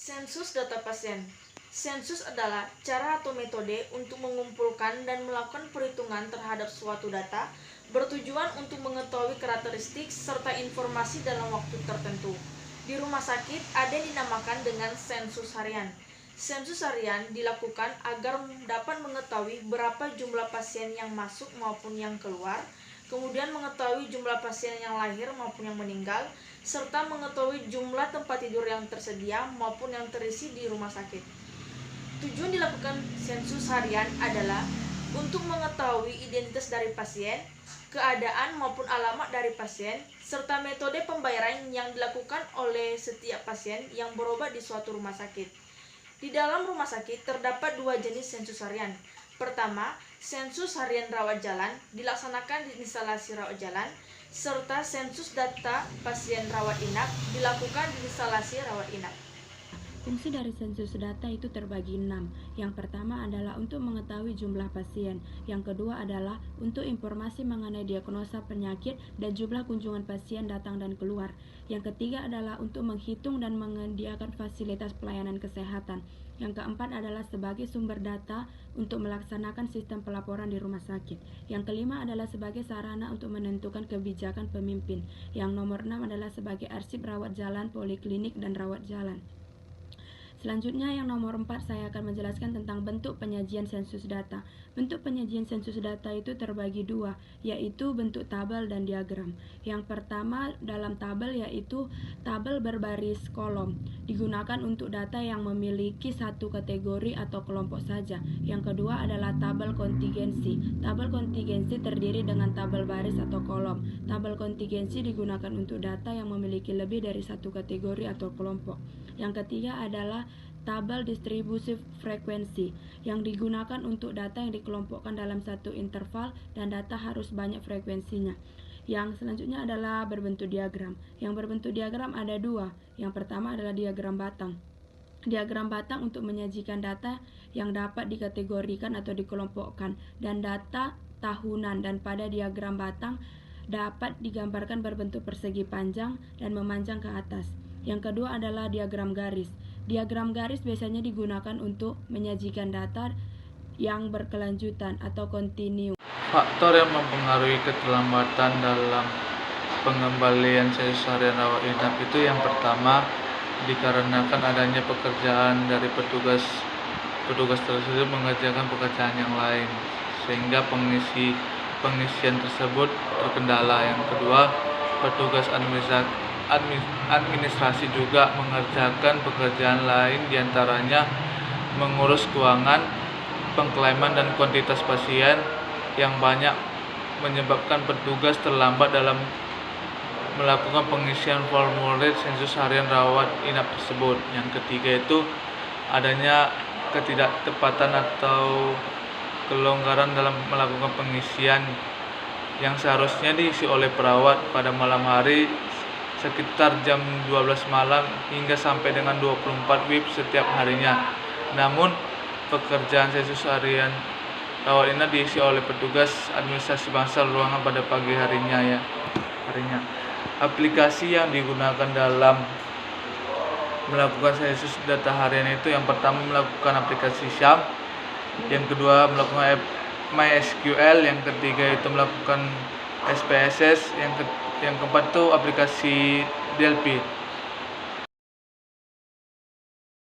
Sensus data pasien. Sensus adalah cara atau metode untuk mengumpulkan dan melakukan perhitungan terhadap suatu data bertujuan untuk mengetahui karakteristik serta informasi dalam waktu tertentu. Di rumah sakit ada yang dinamakan dengan sensus harian. Sensus harian dilakukan agar dapat mengetahui berapa jumlah pasien yang masuk maupun yang keluar, kemudian mengetahui jumlah pasien yang lahir maupun yang meninggal, serta mengetahui jumlah tempat tidur yang tersedia maupun yang terisi di rumah sakit. Tujuan dilakukan sensus harian adalah untuk mengetahui identitas dari pasien, keadaan maupun alamat dari pasien, serta metode pembayaran yang dilakukan oleh setiap pasien yang berobat di suatu rumah sakit. Di dalam rumah sakit terdapat dua jenis sensus harian. Pertama, sensus harian rawat jalan dilaksanakan di instalasi rawat jalan, serta sensus data pasien rawat inap dilakukan di instalasi rawat inap. Fungsi dari sensus data itu terbagi 6. Yang pertama adalah untuk mengetahui jumlah pasien. Yang kedua adalah untuk informasi mengenai diagnosa penyakit dan jumlah kunjungan pasien datang dan keluar. Yang ketiga adalah untuk menghitung dan menyediakan fasilitas pelayanan kesehatan. Yang keempat adalah sebagai sumber data untuk melaksanakan sistem pelaporan di rumah sakit. Yang kelima adalah sebagai sarana untuk menentukan kebijakan pemimpin. Yang nomor 6 adalah sebagai arsip rawat jalan, poliklinik, dan rawat jalan. Selanjutnya yang nomor 4 saya akan menjelaskan tentang bentuk penyajian sensus data. Bentuk penyajian sensus data itu terbagi dua, yaitu bentuk tabel dan diagram. Yang pertama dalam tabel yaitu tabel berbaris kolom, digunakan untuk data yang memiliki satu kategori atau kelompok saja. Yang kedua adalah tabel kontingensi. Tabel kontingensi terdiri dengan tabel baris atau kolom. Tabel kontingensi digunakan untuk data yang memiliki lebih dari satu kategori atau kelompok. Yang ketiga adalah tabel distribusi frekuensi yang digunakan untuk data yang dikelompokkan dalam satu interval dan data harus banyak frekuensinya. Yang selanjutnya adalah berbentuk diagram. Yang berbentuk diagram ada dua. Yang pertama adalah diagram batang. Diagram batang untuk menyajikan data yang dapat dikategorikan atau dikelompokkan dan data tahunan, dan pada diagram batang dapat digambarkan berbentuk persegi panjang dan memanjang ke atas. Yang kedua adalah diagram garis. Diagram garis biasanya digunakan untuk menyajikan data yang berkelanjutan atau kontinu. Faktor yang mempengaruhi keterlambatan dalam pengembalian sensus harian rawat inap itu yang pertama dikarenakan adanya pekerjaan dari petugas tersebut mengerjakan pekerjaan yang lain sehingga pengisian tersebut terkendala. Yang kedua, petugas administrasi juga mengerjakan pekerjaan lain, diantaranya mengurus keuangan, pengklaiman, dan kuantitas pasien yang banyak menyebabkan petugas terlambat dalam melakukan pengisian formulir sensus harian rawat inap tersebut. Yang ketiga itu adanya ketidaktepatan atau kelonggaran dalam melakukan pengisian yang seharusnya diisi oleh perawat pada malam hari sekitar jam 12 malam hingga sampai dengan 24 WIB setiap harinya. Namun pekerjaan sensus harian rawat inap diisi oleh petugas administrasi bangsal ruangan pada pagi harinya. Aplikasi yang digunakan dalam melakukan sensus data harian itu yang pertama melakukan aplikasi SYAM, yang kedua melakukan MySQL, yang ketiga itu melakukan SPSS, yang keempat itu aplikasi DLP.